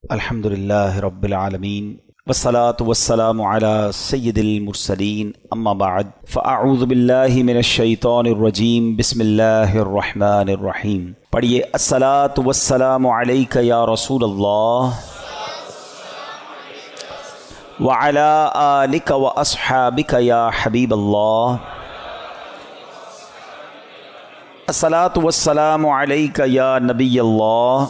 الحمدللہ رب العالمین والصلاة والسلام علی سید المرسلین اما بعد فاعوذ باللہ من الشیطان الرجیم بسم اللہ الرحمن الرحیم۔ پڑھیے الصلاة والسلام علیک یا رسول اللہ وعلی آلک واصحابک یا حبیب اللہ۔ الصلاة والسلام علیک یا نبی اللہ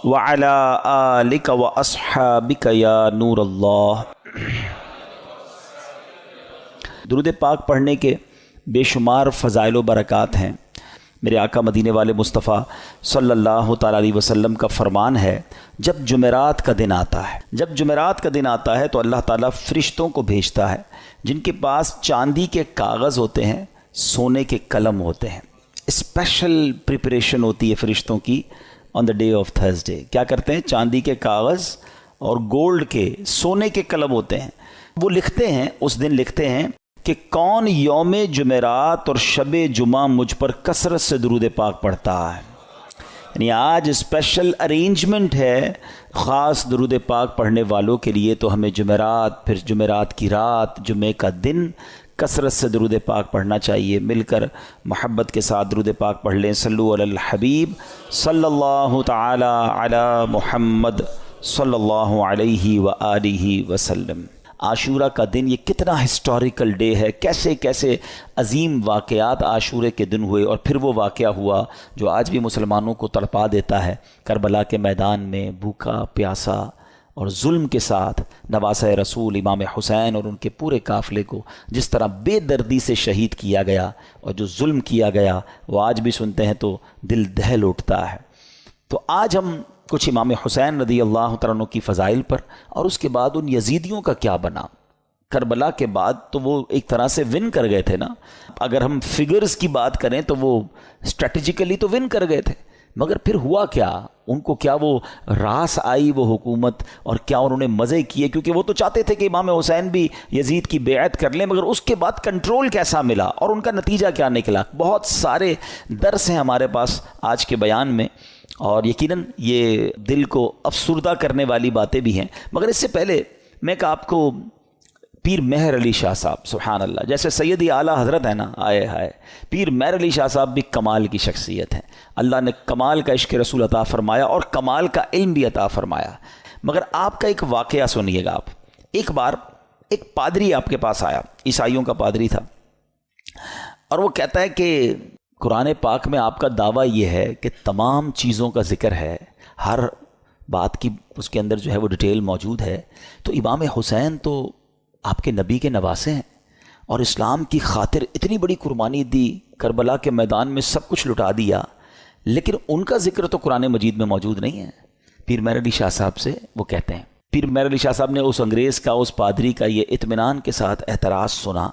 وعلی آلک واصحابک یا نور اللہ۔ درود پاک پڑھنے کے بے شمار فضائل و برکات ہیں۔ میرے آقا مدینے والے مصطفیٰ صلی اللہ تعالیٰ علیہ وسلم کا فرمان ہے، جب جمعرات کا دن آتا ہے تو اللہ تعالیٰ فرشتوں کو بھیجتا ہے جن کے پاس چاندی کے کاغذ ہوتے ہیں، سونے کے قلم ہوتے ہیں۔ اسپیشل پریپریشن ہوتی ہے فرشتوں کی آن دا ڈے آف تھرسڈے۔ کیا کرتے ہیں؟ چاندی کے کاغذ اور گولڈ کے سونے کے قلم ہوتے ہیں، وہ لکھتے ہیں، اس دن لکھتے ہیں کہ کون یوم جمعرات اور شب جمعہ مجھ پر کثرت سے درود پاک پڑھتا ہے۔ یعنی آج اسپیشل ارینجمنٹ ہے خاص درود پاک پڑھنے والوں کے لیے، تو ہمیں جمعرات، پھر جمعرات کی رات، جمعے کا دن کثرت سے درود پاک پڑھنا چاہیے۔ مل کر محبت کے ساتھ درود پاک پڑھ لیں۔ صلو علی الحبیب صلی اللہ تعالی علی محمد صلی اللہ علیہ وآلہ وسلم۔ عاشورہ کا دن یہ کتنا ہسٹوریکل ڈے ہے، کیسے کیسے عظیم واقعات عاشورے کے دن ہوئے، اور پھر وہ واقعہ ہوا جو آج بھی مسلمانوں کو تڑپا دیتا ہے۔ کربلا کے میدان میں بھوکا پیاسا اور ظلم کے ساتھ نواسہ رسول امام حسین اور ان کے پورے قافلے کو جس طرح بے دردی سے شہید کیا گیا، اور جو ظلم کیا گیا وہ آج بھی سنتے ہیں تو دل دہل اٹھتا ہے۔ تو آج ہم کچھ امام حسین رضی اللہ تعالیٰ عنہ کی فضائل پر، اور اس کے بعد ان یزیدیوں کا کیا بنا۔ کربلا کے بعد تو وہ ایک طرح سے ون کر گئے تھے نا، اگر ہم فگرز کی بات کریں تو وہ اسٹریٹجیکلی تو ون کر گئے تھے، مگر پھر ہوا کیا؟ ان کو کیا وہ راس آئی وہ حکومت، اور کیا انہوں نے مزے کیے؟ کیونکہ وہ تو چاہتے تھے کہ امام حسین بھی یزید کی بیعت کر لیں، مگر اس کے بعد کنٹرول کیسا ملا اور ان کا نتیجہ کیا نکلا؟ بہت سارے درس ہیں ہمارے پاس آج کے بیان میں، اور یقیناً یہ دل کو افسردہ کرنے والی باتیں بھی ہیں۔ مگر اس سے پہلے میں آپ کو پیر مہر علی شاہ صاحب، سبحان اللہ، جیسے سیدی اعلیٰ حضرت ہے نا، آئے ہائے، پیر مہر علی شاہ صاحب بھی کمال کی شخصیت ہیں۔ اللہ نے کمال کا عشق رسول عطا فرمایا اور کمال کا علم بھی عطا فرمایا۔ مگر آپ کا ایک واقعہ سنیے گا آپ۔ ایک بار ایک پادری آپ کے پاس آیا، عیسائیوں کا پادری تھا، اور وہ کہتا ہے کہ قرآن پاک میں آپ کا دعویٰ یہ ہے کہ تمام چیزوں کا ذکر ہے، ہر بات کی اس کے اندر جو ہے وہ ڈیٹیل موجود ہے، تو امام حسین تو آپ کے نبی کے نواسے ہیں، اور اسلام کی خاطر اتنی بڑی قربانی دی، کربلا کے میدان میں سب کچھ لٹا دیا، لیکن ان کا ذکر تو قرآن مجید میں موجود نہیں ہے۔ پیر مہر علی شاہ صاحب سے وہ کہتے ہیں، پیر مہر علی شاہ صاحب نے اس انگریز کا، اس پادری کا یہ اطمینان کے ساتھ اعتراض سنا،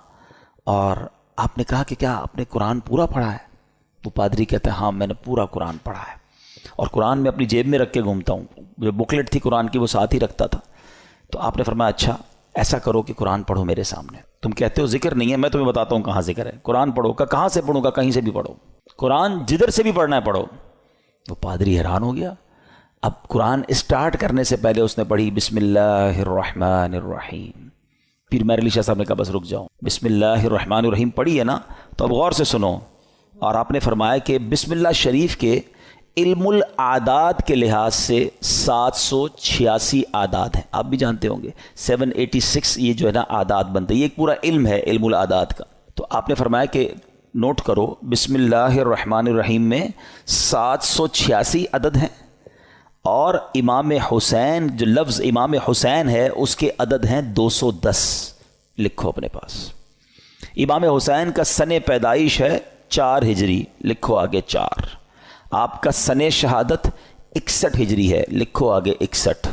اور آپ نے کہا کہ کیا آپ نے قرآن پورا پڑھا ہے؟ وہ پادری کہتے ہیں، ہاں میں نے پورا قرآن پڑھا ہے، اور قرآن میں اپنی جیب میں رکھ کے گھومتا ہوں، جو بکلیٹ تھی قرآن کی وہ ساتھ ہی رکھتا تھا۔ تو آپ نے فرمایا، اچھا ایسا کرو کہ قرآن پڑھو میرے سامنے، تم کہتے ہو ذکر نہیں ہے، میں تمہیں بتاتا ہوں کہاں ذکر ہے، قرآن پڑھو۔ کہاں سے پڑھوں گا؟ کہیں سے بھی پڑھو، قرآن جدھر سے بھی پڑھنا ہے پڑھو۔ وہ پادری حیران ہو گیا۔ اب قرآن اسٹارٹ کرنے سے پہلے اس نے پڑھی بسم اللہ الرحمن الرحیم۔ پیر مہر علی شاہ صاحب نے کہا بس رک جاؤ، بسم اللہ الرحمن الرحیم پڑھی ہے نا، تو اب غور سے سنو۔ اور آپ نے فرمایا کہ بسم اللہ شریف کے علم العادات کے لحاظ سے 786 اعداد ہیں، آپ بھی جانتے ہوں گے 786 یہ جو ہے نا اعداد بنتے ہیں، یہ ایک پورا علم ہے علم العادات کا۔ تو آپ نے فرمایا کہ نوٹ کرو، بسم اللہ الرحمن الرحیم میں 786 عدد ہیں، اور امام حسین جو لفظ امام حسین ہے اس کے عدد ہیں 210، لکھو اپنے پاس۔ امام حسین کا سن پیدائش ہے 4 ہجری، لکھو آگے 4۔ آپ کا سن شہادت 61 ہجری ہے، لکھو آگے 61۔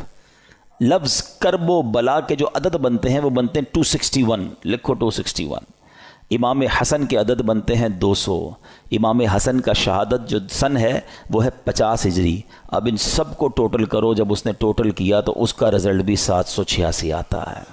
لفظ کرب و بلا کے جو عدد بنتے ہیں وہ بنتے ہیں 261، لکھو 261۔ امام حسن کے عدد بنتے ہیں 200۔ امام حسن کا شہادت جو سن ہے وہ ہے 50 ہجری۔ اب ان سب کو ٹوٹل کرو، جب اس نے ٹوٹل کیا تو اس کا رزلٹ بھی 786 آتا ہے۔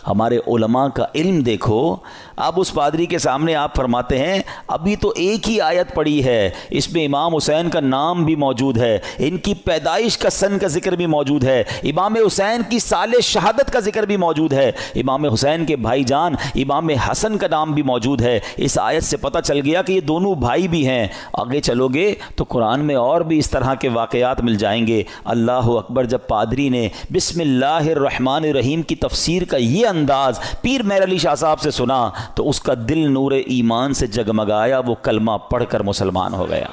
ہمارے علماء کا علم دیکھو. اب اس پادری کے سامنے آپ فرماتے ہیں ابھی تو ایک ہی آیت پڑھی ہے, اس میں امام حسین کا نام بھی موجود ہے, ان کی پیدائش کا سن کا ذکر بھی موجود ہے, امام حسین کی سال شہادت کا ذکر بھی موجود ہے, امام حسین کے بھائی جان امام حسن کا نام بھی موجود ہے. اس آیت سے پتہ چل گیا کہ یہ دونوں بھائی بھی ہیں. آگے چلو گے تو قرآن میں اور بھی اس طرح کے واقعات مل جائیں گے. اللہ اکبر. جب پادری نے بسم اللہ الرحمن الرحیم کی تفسیر کا یہ انداز پیر مہر علی شاہ صاحب سے سنا تو اس کا دل نور ایمان سے جگمگایا, وہ کلمہ پڑھ کر مسلمان ہو گیا.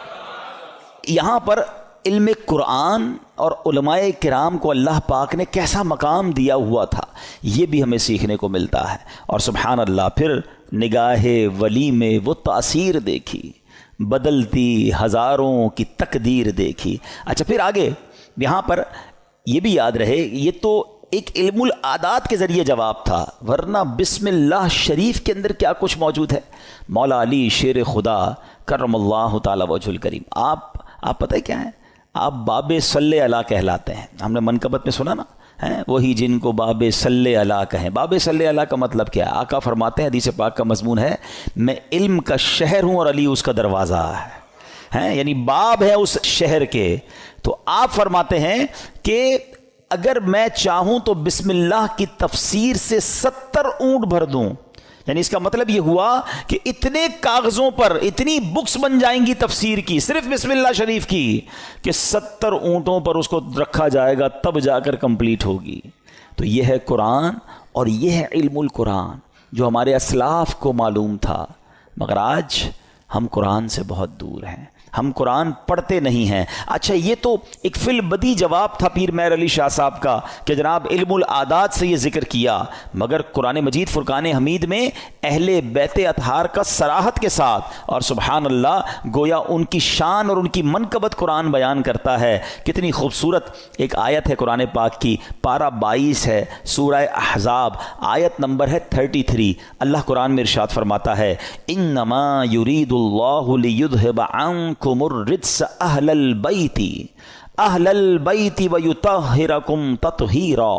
یہاں پر علم قرآن اور علماء کرام کو اللہ پاک نے کیسا مقام دیا ہوا تھا یہ بھی ہمیں سیکھنے کو ملتا ہے. اور سبحان اللہ, پھر نگاہ ولی میں وہ تاثیر دیکھی, بدلتی ہزاروں کی تقدیر دیکھی. اچھا پھر آگے یہاں پر یہ بھی یاد رہے یہ تو ایک علم العادات کے ذریعے جواب تھا, ورنہ بسم اللہ شریف کے اندر کیا کچھ موجود ہے. مولا علی شیر خدا کرم اللہ تعالی وجہ الکریم, آپ پتہ ہے کیا ہے, آپ باب صلی اللہ کہلاتے ہیں. ہم نے منقبت میں سنا نا, وہی جن کو باب صلی اللہ کہیں. باب صلی اللہ کا مطلب کیا ہے؟ آقا فرماتے ہیں, حدیث پاک کا مضمون ہے, میں علم کا شہر ہوں اور علی اس کا دروازہ ہے, یعنی باب ہے اس شہر کے. تو آپ فرماتے ہیں کہ اگر میں چاہوں تو بسم اللہ کی تفسیر سے 70 اونٹ بھر دوں. یعنی اس کا مطلب یہ ہوا کہ اتنے کاغذوں پر اتنی بکس بن جائیں گی تفسیر کی, صرف بسم اللہ شریف کی, کہ 70 اونٹوں پر اس کو رکھا جائے گا تب جا کر کمپلیٹ ہوگی. تو یہ ہے قرآن اور یہ ہے علم القرآن جو ہمارے اسلاف کو معلوم تھا. مگر آج ہم قرآن سے بہت دور ہیں, ہم قرآن پڑھتے نہیں ہیں. اچھا یہ تو ایک فی البدی جواب تھا پیر مہر علی شاہ صاحب کا کہ جناب علم العادات سے یہ ذکر کیا, مگر قرآن مجید فرقان حمید میں اہل بیت اطہار کا صراحت کے ساتھ اور سبحان اللہ گویا ان کی شان اور ان کی منقبت قرآن بیان کرتا ہے. کتنی خوبصورت ایک آیت ہے قرآن پاک کی, پارہ 22 ہے, سورہ احزاب, آیت نمبر ہے 33. اللہ قرآن میں ارشاد فرماتا ہے انما یرید اللہ لیذھب عنکم الرجس اہل البیت ویطہرکم تطہیرا.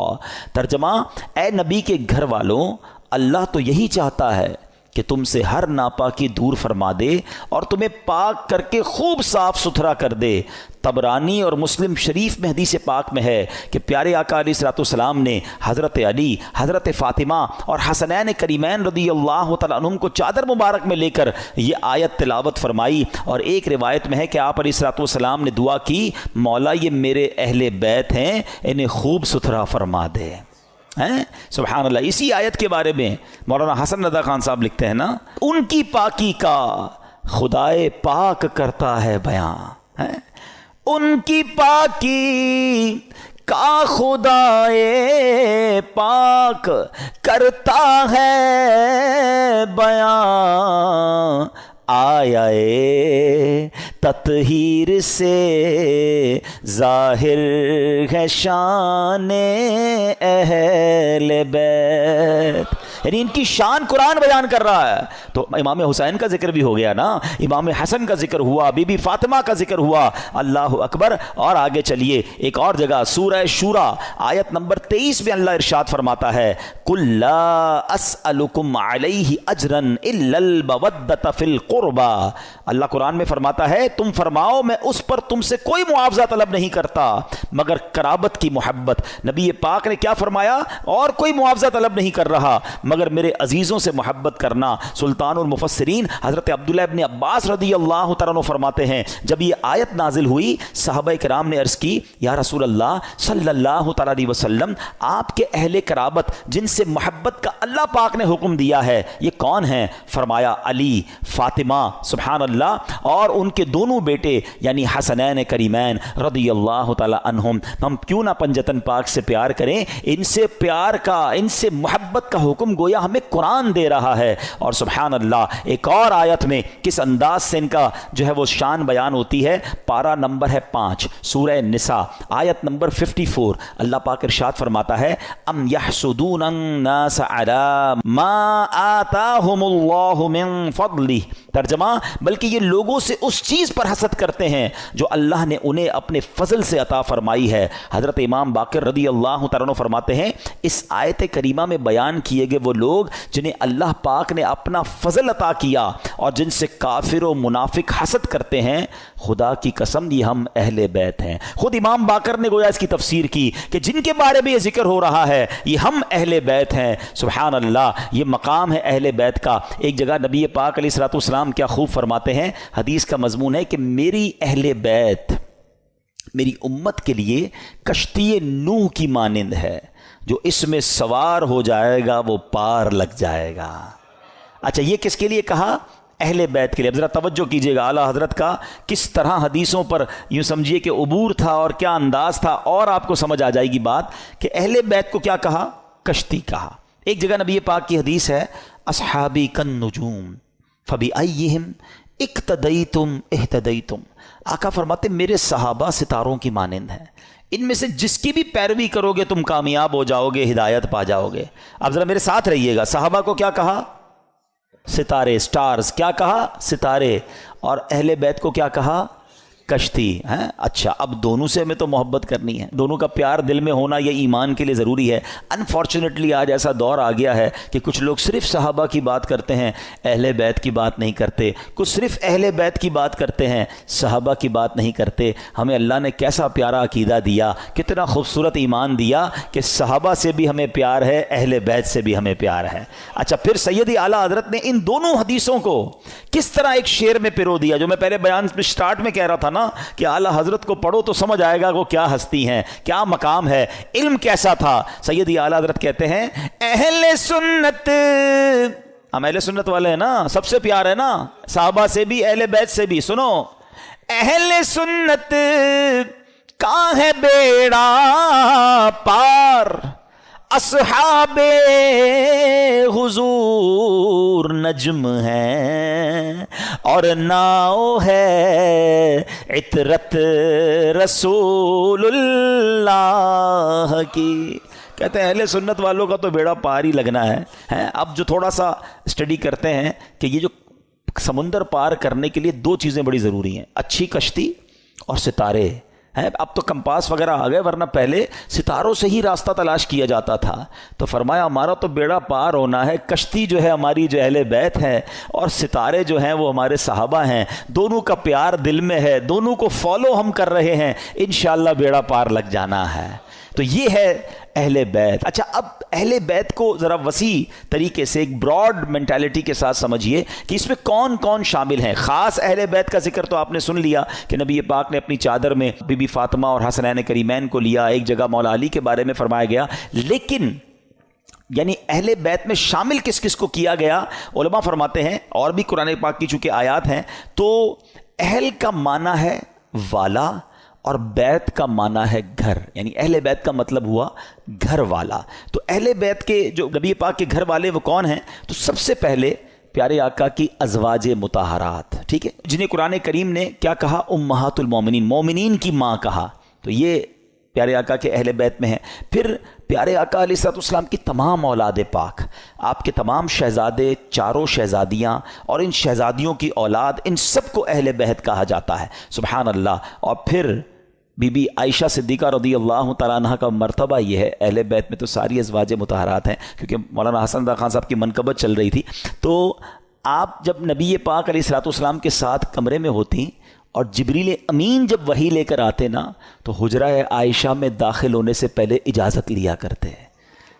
ترجمہ, اے نبی کے گھر والوں, اللہ تو یہی چاہتا ہے کہ تم سے ہر ناپاکی دور فرما دے اور تمہیں پاک کر کے خوب صاف ستھرا کر دے. طبرانی اور مسلم شریف میں حدیث پاک میں ہے کہ پیارے آقا علیہ الصلوۃ والسلام نے حضرت علی, حضرت فاطمہ اور حسنین کریمین رضی اللہ تعالیٰ عنہم کو چادر مبارک میں لے کر یہ آیت تلاوت فرمائی. اور ایک روایت میں ہے کہ آپ علیہ الصلوۃ والسلام نے دعا کی, مولا یہ میرے اہل بیت ہیں, انہیں خوب ستھرا فرما دے. سبحان اللہ. اسی آیت کے بارے میں مولانا حسن رضا خان صاحب لکھتے ہیں نا, ان کی پاکی کا خدائے پاک کرتا ہے بیان, ان کی پاکی کا خدائے پاک کرتا ہے بیان. آیا تطہیر سے ظاہر ہے شان اہل بیت, یعنی ان کی شان قرآن بیان کر رہا ہے. تو امام حسین کا ذکر بھی ہو گیا نا, امام حسن کا ذکر ہوا, بی بی فاطمہ کا ذکر ہوا. اللہ اکبر. اور آگے چلیے ایک اور جگہ سورہ شورا آیت نمبر 23 میں اللہ ارشاد فرماتا ہے قُلْ لَا أَسْأَلُكُمْ عَلَيْهِ أَجْرًا إِلَّا الْمَوَدَّةَ فِي الْقُرْبَى. اللہ قرآن میں فرماتا ہے تم فرماؤ میں اس پر تم سے کوئی معاوضہ طلب نہیں کرتا مگر قرابت کی محبت. نبی پاک نے کیا فرمایا, اور کوئی معاوضہ طلب نہیں کر رہا مگر میرے عزیزوں سے محبت کرنا. سلطان المفسرین حضرت عبداللہ ابن عباس رضی اللہ تعالیٰ عنہ فرماتے ہیں جب یہ آیت نازل ہوئی صحابہ کرام نے عرض کی یا رسول اللہ صلی اللہ تعالیٰ علیہ وسلم, آپ کے اہل قرابت جن سے محبت کا اللہ پاک نے حکم دیا ہے یہ کون ہیں؟ فرمایا علی, فاطمہ, سبحان اللہ, اور ان کے دونوں بیٹے یعنی حسنین کریمین رضی اللہ تعالیٰ عنہم. ہم کیوں نہ پنجتن پاک سے پیار کریں, ان سے پیار کا, ان سے محبت کا حکم گویا ہمیں قرآن دے رہا ہے. اور سبحان اللہ ایک اور آیت میں کس انداز سے ان کا جو ہے وہ شان بیان ہوتی ہے. پارہ نمبر ہے 5 سورہ نساء آیت نمبر 54. اللہ پاک ارشاد فرماتا ہے ام یحسدون الناس علی ما آتاہم اللہ من فضلہ. ترجمہ بلکہ یہ لوگوں سے اس چیز پر حسد کرتے ہیں جو اللہ نے انہیں اپنے فضل سے عطا فرمائی ہے. حضرت امام باقر رضی اللہ تعالیٰ عنہ فرماتے ہیں اس آیت کریمہ میں بیان کیے گئے وہ لوگ جنہیں اللہ پاک نے اپنا فضل عطا کیا اور جن سے کافر و منافق حسد کرتے ہیں، خدا کی قسم یہ ہم اہل بیت ہیں. خود امام باقر نے گویا اس کی تفسیر کی کہ جن کے بارے میں یہ ذکر ہو رہا ہے یہ ہم اہل بیت ہیں. سبحان اللہ یہ مقام ہے اہل بیت کا. ایک جگہ نبی پاک علیہ الصلوۃ والسلام کیا خوب فرماتے ہیں، حدیث کا مضمون ہے کہ میری اہل بیت میری امت کے لیے کشتی نوح کی مانند ہے، جو اس میں سوار ہو جائے گا وہ پار لگ جائے گا. اچھا یہ کس کے لیے کہا؟ اہل بیت کے لیے. اب ذرا توجہ کیجئے گا اعلیٰ حضرت کا کس طرح حدیثوں پر یوں سمجھیے کہ عبور تھا اور کیا انداز تھا، اور آپ کو سمجھ آ جائے گی بات کہ اہل بیت کو کیا کہا؟ کشتی کہا. ایک جگہ نبی پاک کی حدیث ہے اصحابی کالنجوم فبأیہم اقتدیتم اہتدیتم. آقا فرماتے میرے صحابہ ستاروں کی مانند ہیں، ان میں سے جس کی بھی پیروی کرو گے تم کامیاب ہو جاؤ گے، ہدایت پا جاؤ گے. اب ذرا میرے ساتھ رہیے گا. صحابہ کو کیا کہا؟ ستارے، سٹارز. کیا کہا؟ ستارے. اور اہل بیت کو کیا کہا؟ کشتی. ہیں اچھا اب دونوں سے ہمیں تو محبت کرنی ہے، دونوں کا پیار دل میں ہونا یہ ایمان کے لیے ضروری ہے. انفارچونیٹلی آج ایسا دور آ گیا ہے کہ کچھ لوگ صرف صحابہ کی بات کرتے ہیں، اہل بیت کی بات نہیں کرتے. کچھ صرف اہل بیت کی بات کرتے ہیں، صحابہ کی بات نہیں کرتے. ہمیں اللہ نے کیسا پیارا عقیدہ دیا، کتنا خوبصورت ایمان دیا کہ صحابہ سے بھی ہمیں پیار ہے، اہل بیت سے بھی ہمیں پیار ہے. اچھا پھر سیدی اعلیٰ حضرت نے ان دونوں حدیثوں کو کس طرح ایک شعر میں پرو دیا، جو میں پہلے بیان میں سٹارٹ میں کہہ رہا تھا نا کہ اعلیٰ حضرت کو پڑھو تو سمجھ آئے گا وہ کیا ہستی ہیں، کیا مقام ہے، علم کیسا تھا. سیدی اعلیٰ حضرت کہتے ہیں اہل سنت، ہم اہل سنت والے ہیں نا، سب سے پیار ہے نا، صحابہ سے بھی اہل بیت سے بھی. سنو اہل سنت کا ہے بیڑا پار، اصحاب حضور نجم ہیں اور ناؤ ہے عطرت رسول اللہ کی. کہتے ہیں اہل سنت والوں کا تو بیڑا پار ہی لگنا ہے. اب جو تھوڑا سا اسٹڈی کرتے ہیں کہ یہ جو سمندر پار کرنے کے لیے دو چیزیں بڑی ضروری ہیں، اچھی کشتی اور ستارے ہیں. اب تو کمپاس وغیرہ آ گئے، ورنہ پہلے ستاروں سے ہی راستہ تلاش کیا جاتا تھا. تو فرمایا ہمارا تو بیڑا پار ہونا ہے، کشتی جو ہے ہماری جو اہل بیت ہے اور ستارے جو ہیں وہ ہمارے صحابہ ہیں. دونوں کا پیار دل میں ہے، دونوں کو فالو ہم کر رہے ہیں، انشاءاللہ بیڑا پار لگ جانا ہے. تو یہ ہے اہل بیت. اچھا اب اہل بیت کو ذرا وسیع طریقے سے ایک براڈ مینٹالٹی کے ساتھ سمجھیے کہ اس میں کون کون شامل ہیں. خاص اہل بیت کا ذکر تو آپ نے سن لیا کہ نبی پاک نے اپنی چادر میں بی بی فاطمہ اور حسنین کریمین کو لیا، ایک جگہ مولا علی کے بارے میں فرمایا گیا. لیکن یعنی اہل بیت میں شامل کس کس کو کیا گیا؟ علماء فرماتے ہیں، اور بھی قرآن پاک کی چونکہ آیات ہیں، تو اہل کا معنی ہے والا اور بیت کا معنی ہے گھر. یعنی اہل بیت کا مطلب ہوا گھر والا. تو اہل بیت کے جو نبی پاک کے گھر والے وہ کون ہیں؟ تو سب سے پہلے پیارے آقا کی ازواج مطہرات، ٹھیک ہے، جنہیں قرآن کریم نے کیا کہا؟ امہات المومنین، مومنین کی ماں کہا. تو یہ پیارے آقا کے اہل بیت میں ہیں. پھر پیارے آقا علیہ الصلوۃ والسلام کی تمام اولاد پاک، آپ کے تمام شہزادے، چاروں شہزادیاں اور ان شہزادیوں کی اولاد، ان سب کو اہل بیت کہا جاتا ہے. سبحان اللہ. اور پھر بی بی عائشہ صدیقہ رضی اللہ تعالیٰ عنہ کا مرتبہ یہ ہے. اہل بیت میں تو ساری ازواج مطہرات ہیں، کیونکہ مولانا حسن رضا خان صاحب کی منقبت چل رہی تھی. تو آپ جب نبی پاک علیہ الصلوۃ والسلام کے ساتھ کمرے میں ہوتی اور جبریل امین جب وحی لے کر آتے نا، تو حجرہ عائشہ میں داخل ہونے سے پہلے اجازت لیا کرتے ہیں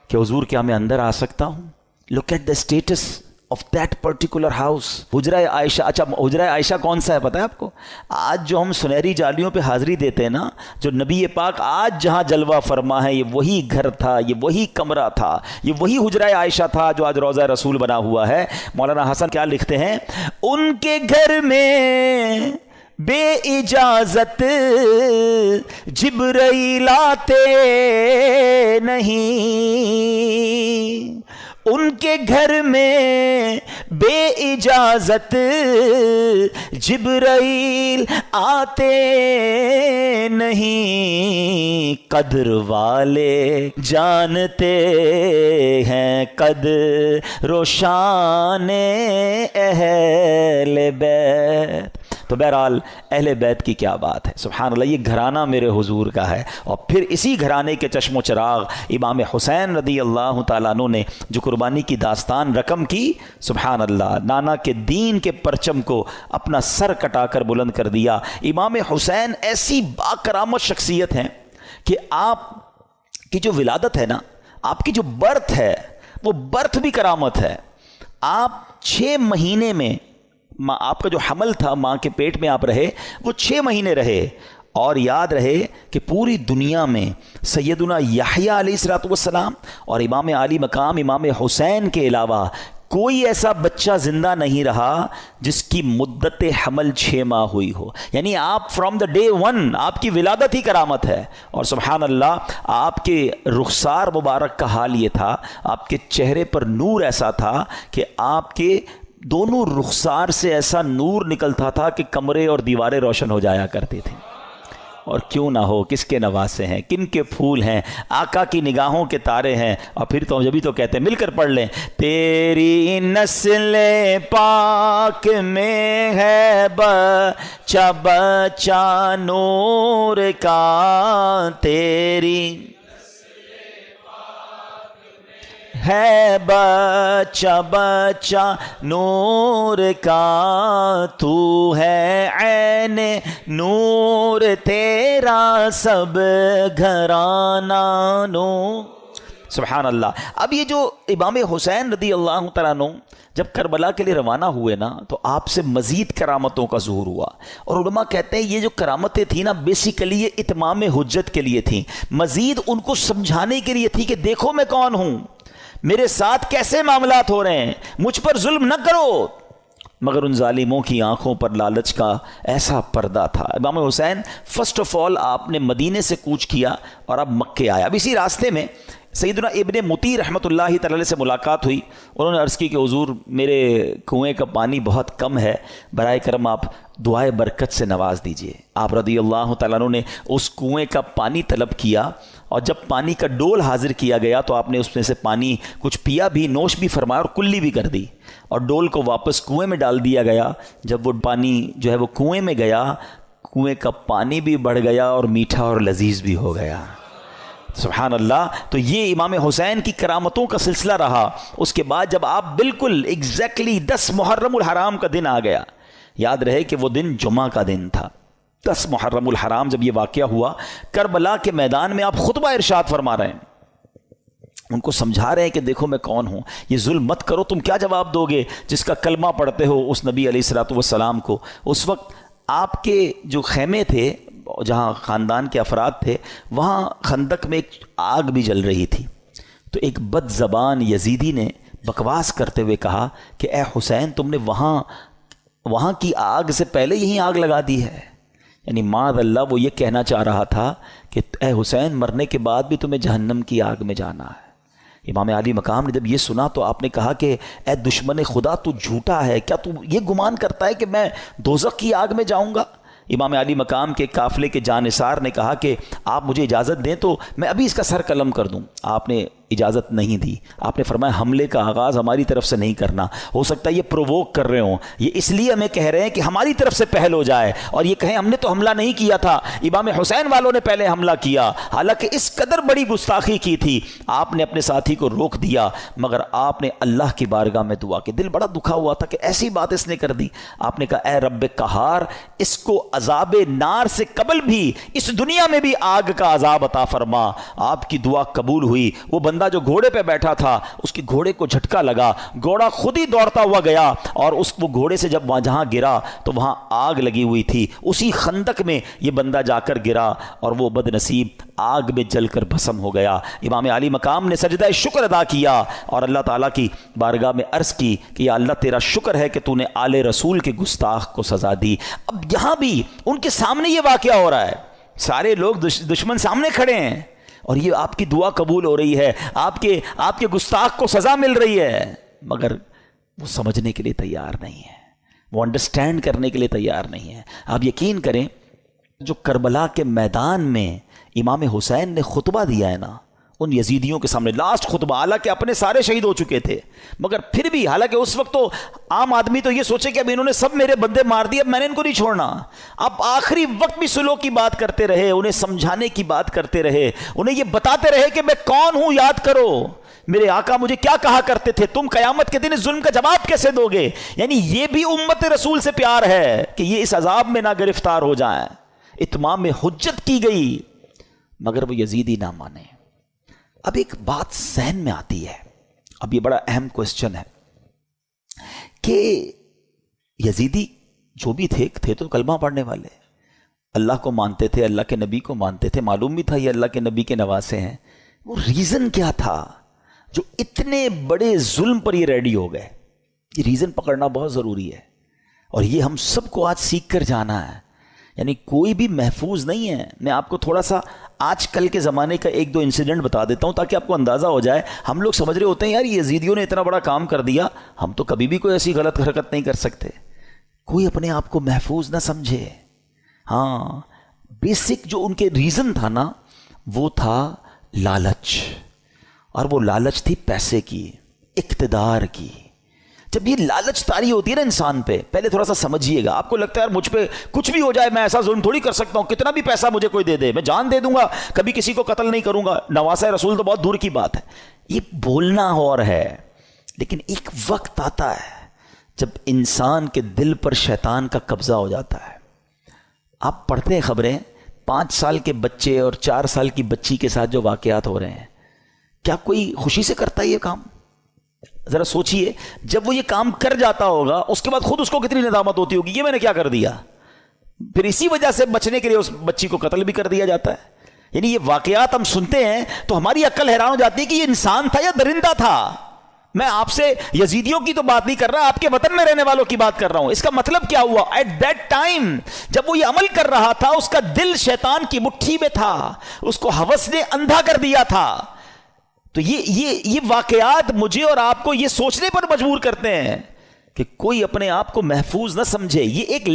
کہ حضور کیا میں اندر آ سکتا ہوں؟ Look at the status of that particular house. حجرہ عائشہ. اچھا حجرہ عائشہ کون سا ہے پتہ ہے آپ کو؟ آج جو ہم سنہری جالیوں پہ حاضری دیتے ہیں نا، جو نبی پاک آج جہاں جلوہ فرما ہے، یہ وہی گھر تھا، یہ وہی کمرہ تھا، یہ وہی حجرہ عائشہ تھا جو آج روضہ رسول بنا ہوا ہے. مولانا حسن کیا لکھتے ہیں؟ ان کے گھر میں بے اجازت جبرائیل آتے نہیں، ان کے گھر میں بے اجازت جبرائیل آتے نہیں، قدر والے جانتے ہیں قدر و شان اہل بیت۔ تو بہرحال اہل بیت کی کیا بات ہے، سبحان اللہ، یہ گھرانہ میرے حضور کا ہے، اور پھر اسی گھرانے کے چشم و چراغ امام حسین رضی اللہ تعالیٰ عنہ نے جو قربانی کی داستان رقم کی، سبحان اللہ، نانا کے دین کے پرچم کو اپنا سر کٹا کر بلند کر دیا۔ امام حسین ایسی باکرامت شخصیت ہیں کہ آپ کی جو ولادت ہے نا، آپ کی جو برتھ ہے، وہ برتھ بھی کرامت ہے۔ آپ 6 مہینے میں، آپ کا جو حمل تھا ماں کے پیٹ میں آپ رہے، وہ 6 مہینے رہے، اور یاد رہے کہ پوری دنیا میں سیدنا یحییٰ علیہ السلام اور امام عالی مقام امام حسین کے علاوہ کوئی ایسا بچہ زندہ نہیں رہا جس کی مدت حمل 6 ماہ ہوئی ہو۔ یعنی آپ فرام دا ڈے 1 آپ کی ولادت ہی کرامت ہے۔ اور سبحان اللہ، آپ کے رخسار مبارک کا حال یہ تھا، آپ کے چہرے پر نور ایسا تھا کہ آپ کے دونوں رخسار سے ایسا نور نکلتا تھا کہ کمرے اور دیواریں روشن ہو جایا کرتی تھیں۔ اور کیوں نہ ہو، کس کے نواسے ہیں، کن کے پھول ہیں، آقا کی نگاہوں کے تارے ہیں۔ اور پھر تو جبھی تو کہتے ہیں، مل کر پڑھ لیں، تیری نسل پاک میں ہے بچہ بچہ نور کا، تیری ہے بچہ بچہ نور کا، تو ہے عین نور تیرا سب گھرانہ نور۔ سبحان اللہ۔ اب یہ جو امام حسین رضی اللہ تعالیٰ عنہ جب کربلا کے لیے روانہ ہوئے نا، تو آپ سے مزید کرامتوں کا ظہور ہوا، اور علماء کہتے ہیں یہ جو کرامتیں تھیں نا، بیسیکلی یہ اتمام حجت کے لیے تھیں، مزید ان کو سمجھانے کے لیے تھی کہ دیکھو میں کون ہوں، میرے ساتھ کیسے معاملات ہو رہے ہیں، مجھ پر ظلم نہ کرو۔ مگر ان ظالموں کی آنکھوں پر لالچ کا ایسا پردہ تھا۔ امام حسین فرسٹ آف آل آپ نے مدینے سے کوچ کیا اور اب مکے آیا۔ اب اسی راستے میں سیدنا ابن مطیع رحمۃ اللہ تعالی سے ملاقات ہوئی۔ انہوں نے عرض کی کہ حضور میرے کنویں کا پانی بہت کم ہے، برائے کرم آپ دعائے برکت سے نواز دیجئے۔ آپ رضی اللہ تعالیٰ عنہ نے اس کنویں کا پانی طلب کیا، اور جب پانی کا ڈول حاضر کیا گیا تو آپ نے اس میں سے پانی کچھ پیا بھی، نوش بھی فرمایا اور کلی بھی کر دی، اور ڈول کو واپس کنویں میں ڈال دیا گیا۔ جب وہ پانی جو ہے وہ کنویں میں گیا، کنویں کا پانی بھی بڑھ گیا اور میٹھا اور لذیذ بھی ہو گیا۔ سبحان اللہ۔ تو یہ امام حسین کی کرامتوں کا سلسلہ رہا۔ اس کے بعد جب آپ بالکل ایگزیکٹلی 10 محرم الحرام کا دن آ گیا، یاد رہے کہ وہ دن جمعہ کا دن تھا، 10 محرم الحرام جب یہ واقعہ ہوا، کربلا کے میدان میں آپ خطبہ ارشاد فرما رہے ہیں، ان کو سمجھا رہے ہیں کہ دیکھو میں کون ہوں، یہ ظلم مت کرو۔ تم کیا جواب دو گے جس کا کلمہ پڑھتے ہو اس نبی علیہ الصلوۃ والسلام کو؟ اس وقت آپ کے جو خیمے تھے، جہاں خاندان کے افراد تھے، وہاں خندق میں ایک آگ بھی جل رہی تھی۔ تو ایک بد زبان یزیدی نے بکواس کرتے ہوئے کہا کہ اے حسین، تم نے وہاں کی آگ سے پہلے یہیں آگ لگا دی ہے۔ یعنی معاذ اللہ وہ یہ کہنا چاہ رہا تھا کہ اے حسین، مرنے کے بعد بھی تمہیں جہنم کی آگ میں جانا ہے۔ امام علی مقام نے جب یہ سنا تو آپ نے کہا کہ اے دشمن خدا، تو جھوٹا ہے کیا؟ تو یہ گمان کرتا ہے کہ میں دوزخ کی آگ میں جاؤں گا؟ امام علی مقام کے قافلے کے جانثار نے کہا کہ آپ مجھے اجازت دیں تو میں ابھی اس کا سر قلم کر دوں۔ آپ نے اجازت نہیں دی۔ آپ نے فرمایا حملے کا آغاز ہماری طرف سے نہیں کرنا، ہو سکتا ہے یہ پرووک کر رہے ہوں، یہ اس لیے ہمیں کہہ رہے ہیں کہ ہماری طرف سے پہل ہو جائے، اور یہ کہیں ہم نے تو حملہ نہیں کیا تھا، امام حسین والوں نے پہلے حملہ کیا۔ حالانکہ اس قدر بڑی گستاخی کی تھی، آپ نے اپنے ساتھی کو روک دیا، مگر آپ نے اللہ کی بارگاہ میں دعا کی۔ دل بڑا دکھا ہوا تھا کہ ایسی بات اس نے کر دی۔ آپ نے کہا اے رب قہار، اس کو عذاب نار سے قبل بھی اس دنیا میں بھی آگ کا عذاب عطا فرما۔ آپ کی دعا قبول ہوئی۔ وہ بندہ جو گھوڑے پہ بیٹھا تھا، اس کے گھوڑے کو جھٹکا لگا، گھوڑا خود ہی دوڑتا ہوا گیا، اور وہ گھوڑے سے جب جہاں گرا تو وہاں آگ لگی ہوئی تھی۔ اسی خندق میں یہ بندہ جا کر گرا، اور وہ بد نصیب آگ میں جل کر بھسم ہو گیا۔ امام علی مقام نے سجدہ شکر ادا کیا اور اللہ تعالیٰ کی بارگاہ میں عرض کی کہ یا اللہ، تیرا شکر ہے کہ تو نے آل رسول کے گستاخ کو سزا دی۔ اب یہاں بھی ان کے سامنے یہ واقعہ ہو رہا ہے، سارے لوگ دشمن سامنے کھڑے ہیں، اور یہ آپ کی دعا قبول ہو رہی ہے، آپ کے گستاخ کو سزا مل رہی ہے، مگر وہ سمجھنے کے لیے تیار نہیں ہے، وہ انڈرسٹینڈ کرنے کے لیے تیار نہیں ہے۔ آپ یقین کریں، جو کربلا کے میدان میں امام حسین نے خطبہ دیا ہے نا ان یزیدیوں کے سامنے، لاسٹ خطبہ، حالانکہ اپنے سارے شہید ہو چکے تھے، مگر پھر بھی، حالانکہ اس وقت تو عام آدمی تو یہ سوچے کہ اب انہوں نے سب میرے بندے مار دیے، اب میں نے ان کو نہیں چھوڑنا، اب آخری وقت بھی سلو کی بات کرتے رہے، انہیں سمجھانے کی بات کرتے رہے، انہیں یہ بتاتے رہے کہ میں کون ہوں، یاد کرو میرے آقا مجھے کیا کہا کرتے تھے، تم قیامت کے دن اس ظلم کا جواب کیسے دو گے۔ یعنی یہ بھی امت رسول سے پیار ہے کہ یہ اس عذاب میں نہ گرفتار ہو جائیں۔ اتمام حجت کی گئی مگر وہ یزیدی نہ مانے۔ اب ایک بات ذہن میں آتی ہے، اب یہ بڑا اہم کوسچن ہے کہ یزیدی جو بھی تھے تو کلمہ پڑھنے والے، اللہ کو مانتے تھے، اللہ کے نبی کو مانتے تھے، معلوم بھی تھا یہ اللہ کے نبی کے نواسے ہیں، وہ ریزن کیا تھا جو اتنے بڑے ظلم پر یہ ریڈی ہو گئے؟ یہ ریزن پکڑنا بہت ضروری ہے، اور یہ ہم سب کو آج سیکھ کر جانا ہے۔ یعنی کوئی بھی محفوظ نہیں ہے۔ میں آپ کو تھوڑا سا آج کل کے زمانے کا ایک دو انسیڈنٹ بتا دیتا ہوں تاکہ آپ کو اندازہ ہو جائے۔ ہم لوگ سمجھ رہے ہوتے ہیں یار یزیدیوں نے اتنا بڑا کام کر دیا، ہم تو کبھی بھی کوئی ایسی غلط حرکت نہیں کر سکتے۔ کوئی اپنے آپ کو محفوظ نہ سمجھے۔ ہاں، بیسک جو ان کے ریزن تھا نا وہ تھا لالچ، اور وہ لالچ تھی پیسے کی، اقتدار کی۔ جب یہ لالچ طاری ہوتی ہے نا انسان پہ، پہلے تھوڑا سا سمجھیے گا، آپ کو لگتا ہے یار مجھ پہ کچھ بھی ہو جائے میں ایسا ظلم تھوڑی کر سکتا ہوں، کتنا بھی پیسہ مجھے کوئی دے دے میں جان دے دوں گا، کبھی کسی کو قتل نہیں کروں گا، نواسہ رسول تو بہت دور کی بات ہے۔ یہ بولنا اور ہے، لیکن ایک وقت آتا ہے جب انسان کے دل پر شیطان کا قبضہ ہو جاتا ہے۔ آپ پڑھتے ہیں خبریں، 5 سال کے بچے اور 4 سال کی بچی کے ساتھ جو واقعات ہو رہے ہیں، کیا کوئی خوشی سے کرتا ہے یہ کام؟ ذرا سوچئے، جب وہ یہ کام کر جاتا ہوگا اس کے بعد خود اس کو کتنی ندامت ہوتی ہوگی، یہ میں نے کیا کر دیا۔ پھر اسی وجہ سے بچنے کے لیے اس بچی کو قتل بھی کر دیا جاتا ہے۔ یعنی یہ واقعات ہم سنتے ہیں تو ہماری عقل حیران ہو جاتی ہے کہ یہ انسان تھا یا درندہ تھا۔ میں آپ سے یزیدیوں کی تو بات نہیں کر رہا، آپ کے وطن میں رہنے والوں کی بات کر رہا ہوں۔ اس کا مطلب کیا ہوا؟ ایٹ دیٹ ٹائم جب وہ یہ عمل کر رہا تھا اس کا دل شیطان کی مٹھی میں تھا، اس کو ہوس نے اندھا کر دیا تھا۔ تو یہ واقعات مجھے اور آپ کو یہ سوچنے پر مجبور کرتے ہیں کہ کوئی اپنے آپ کو محفوظ نہ سمجھے۔ یہ ایک